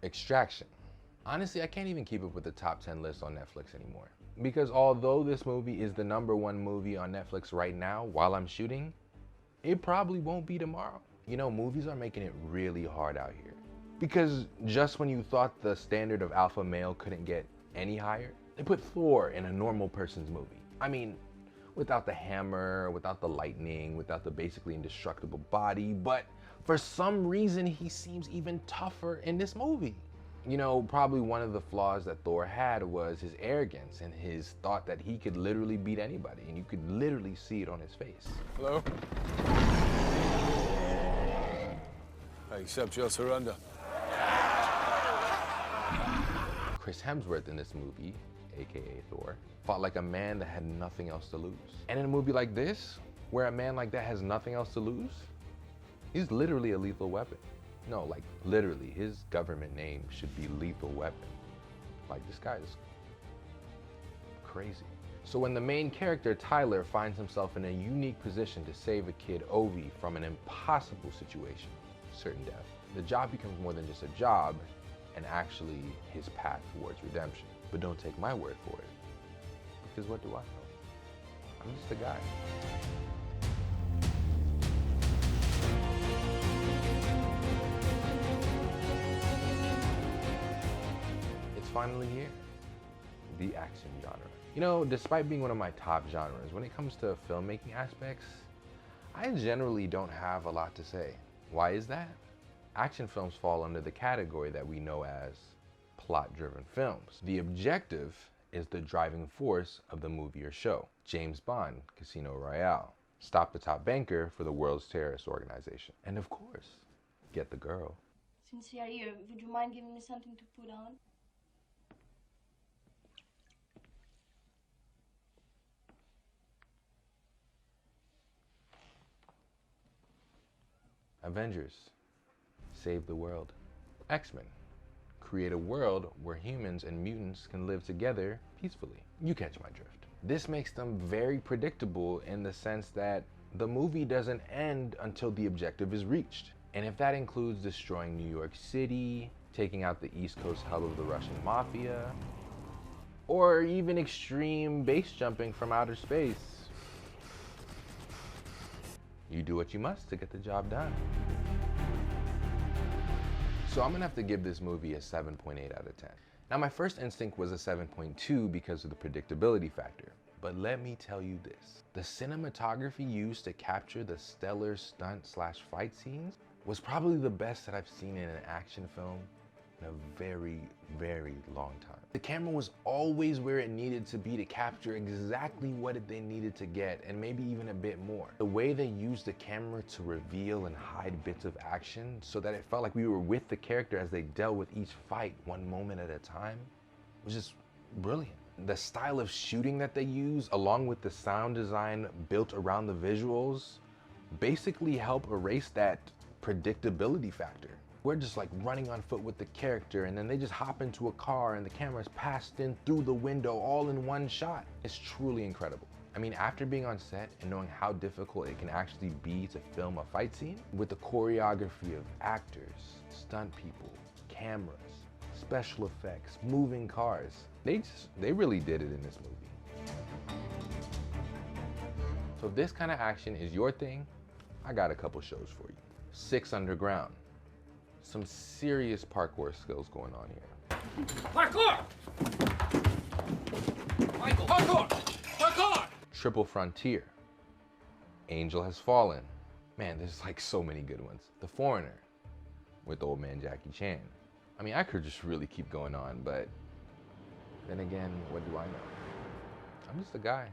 Extraction. Honestly, I can't even keep up with the top 10 list on Netflix anymore. Because although this movie is the #1 movie on Netflix right now while I'm shooting, it probably won't be tomorrow. You know, movies are making it really hard out here. Because just when you thought the standard of alpha male couldn't get any higher, they put Thor in a normal person's movie. I mean, without the hammer, without the lightning, without the basically indestructible body, but for some reason he seems even tougher in this movie. You know, probably one of the flaws that Thor had was his arrogance and his thought that he could literally beat anybody, and you could literally see it on his face. Hello? I accept your surrender. Chris Hemsworth in this movie, aka Thor, fought like a man that had nothing else to lose. And in a movie like this, where a man like that has nothing else to lose, he's literally a lethal weapon. No, like literally, his government name should be Lethal Weapon. Like, this guy is crazy. So when the main character, Tyler, finds himself in a unique position to save a kid, Ovi, from an impossible situation, certain death, the job becomes more than just a job and actually his path towards redemption. But don't take my word for it, because what do I know? I'm just a guy. Finally here, the action genre. You know, despite being one of my top genres, when it comes to filmmaking aspects, I generally don't have a lot to say. Why is that? Action films fall under the category that we know as plot-driven films. The objective is the driving force of the movie or show. James Bond, Casino Royale. Stop the top banker for the world's terrorist organization. And of course, get the girl. Since you're here, would you mind giving me something to put on? Avengers, save the world. X-Men, create a world where humans and mutants can live together peacefully. You catch my drift. This makes them very predictable in the sense that the movie doesn't end until the objective is reached. And if that includes destroying New York City, taking out the East Coast hub of the Russian mafia, or even extreme base jumping from outer space, you do what you must to get the job done. So I'm gonna have to give this movie a 7.8 out of 10. Now, my first instinct was a 7.2 because of the predictability factor. But let me tell you this. The cinematography used to capture the stellar stunt/fight scenes was probably the best that I've seen in an action film in a very, very long time. The camera was always where it needed to be to capture exactly what they needed to get, and maybe even a bit more. The way they used the camera to reveal and hide bits of action so that it felt like we were with the character as they dealt with each fight one moment at a time was just brilliant. The style of shooting that they use, along with the sound design built around the visuals, basically help erase that predictability factor. We're just like running on foot with the character, and then they just hop into a car and the camera's passed in through the window all in one shot. It's truly incredible. I mean, after being on set and knowing how difficult it can actually be to film a fight scene, with the choreography of actors, stunt people, cameras, special effects, moving cars, they really did it in this movie. So if this kind of action is your thing, I got a couple shows for you. 6 Underground. Some serious parkour skills going on here. Parkour! Michael, parkour! Parkour! Triple Frontier. Angel Has Fallen. Man, there's like so many good ones. The Foreigner with old man Jackie Chan. I mean, I could just really keep going on, but then again, what do I know? I'm just a guy.